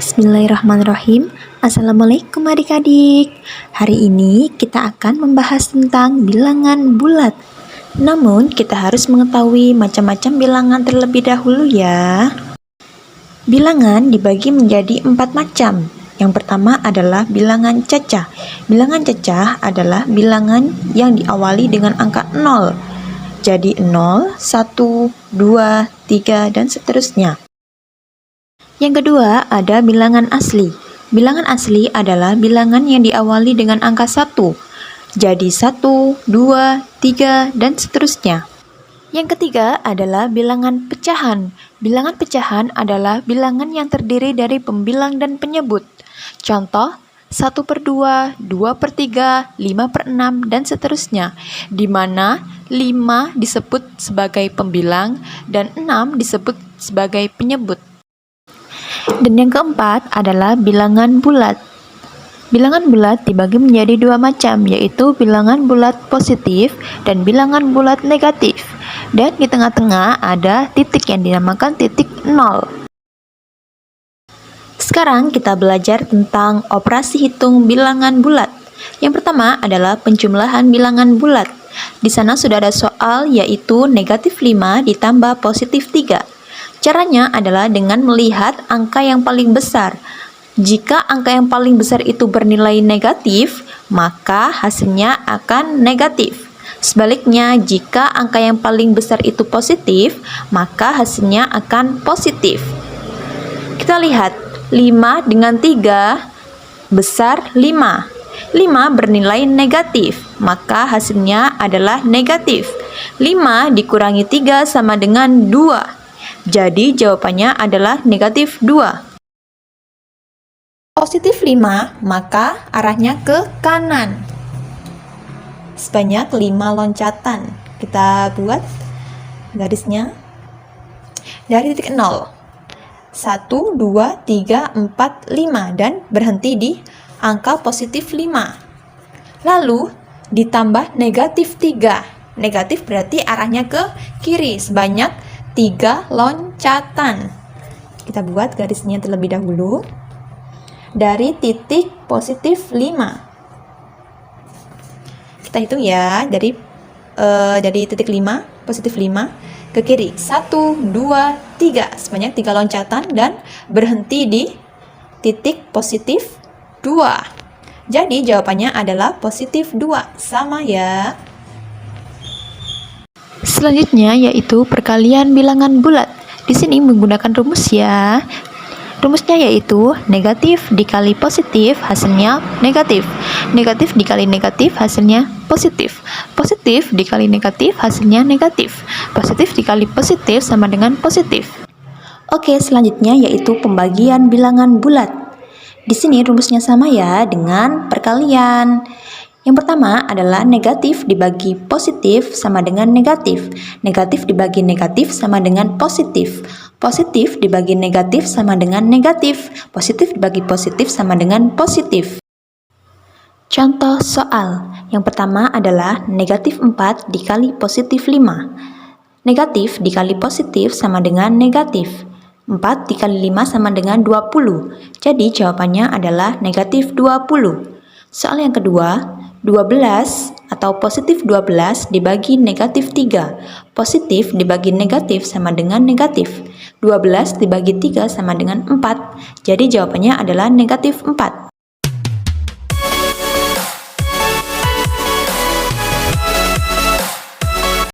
Bismillahirrahmanirrahim. Assalamualaikum adik-adik. Hari ini kita akan membahas tentang bilangan bulat. Namun kita harus mengetahui macam-macam bilangan terlebih dahulu ya. Bilangan dibagi menjadi 4 macam. Yang pertama adalah bilangan cacah. Bilangan cacah adalah bilangan yang diawali dengan angka 0. Jadi 0, 1, 2, 3, dan seterusnya. Yang kedua, ada bilangan asli. Bilangan asli adalah bilangan yang diawali dengan angka 1. Jadi 1, 2, 3, dan seterusnya. Yang ketiga adalah bilangan pecahan. Bilangan pecahan adalah bilangan yang terdiri dari pembilang dan penyebut. Contoh, 1/2, 2/3, 5/6, dan seterusnya, di mana 5 disebut sebagai pembilang dan 6 disebut sebagai penyebut. Dan yang keempat adalah bilangan bulat. Bilangan bulat dibagi menjadi 2 macam, yaitu bilangan bulat positif dan bilangan bulat negatif. Dan di tengah-tengah ada titik yang dinamakan titik 0. Sekarang kita belajar tentang operasi hitung bilangan bulat. Yang pertama adalah penjumlahan bilangan bulat. Di sana sudah ada soal, yaitu negatif 5 ditambah positif 3. Caranya adalah dengan melihat angka yang paling besar. Jika angka yang paling besar itu bernilai negatif, maka hasilnya akan negatif. Sebaliknya, jika angka yang paling besar itu positif, maka hasilnya akan positif. Kita lihat, 5 dengan 3 besar 5. 5 bernilai negatif, maka hasilnya adalah negatif. 5 dikurangi 3 sama dengan 2. Jadi jawabannya adalah negatif 2. Positif 5, maka arahnya ke kanan. Sebanyak 5 loncatan. Kita buat garisnya dari titik 0. 1, 2, 3, 4, 5. Dan berhenti di angka positif 5. Lalu ditambah negatif 3. Negatif berarti arahnya ke kiri. Sebanyak 3 loncatan. Kita buat garisnya terlebih dahulu dari titik positif 5. Kita hitung ya, dari titik 5, positif 5 ke kiri. 1, 2, 3. Sebanyak 3 loncatan dan berhenti di titik positif 2. Jadi jawabannya adalah positif 2. Sama ya. Selanjutnya yaitu perkalian bilangan bulat. Di sini menggunakan rumus ya. Rumusnya yaitu negatif dikali positif hasilnya negatif. Negatif dikali negatif hasilnya positif. Positif dikali negatif hasilnya negatif. Positif dikali positif sama dengan positif. Oke, selanjutnya yaitu pembagian bilangan bulat. Di sini rumusnya sama ya dengan perkalian. Yang pertama adalah negatif dibagi positif sama dengan negatif. Negatif dibagi negatif sama dengan positif. Positif dibagi negatif sama dengan negatif. Positif dibagi positif sama dengan positif. Contoh soal. Yang pertama adalah negatif 4 dikali positif 5. Negatif dikali positif sama dengan negatif. 4 dikali 5 sama dengan 20. Jadi jawabannya adalah negatif 20. Soal yang kedua, 12 atau positif 12 dibagi negatif 3. Positif dibagi negatif sama dengan negatif. 12 dibagi 3 sama dengan 4. Jadi jawabannya adalah negatif 4.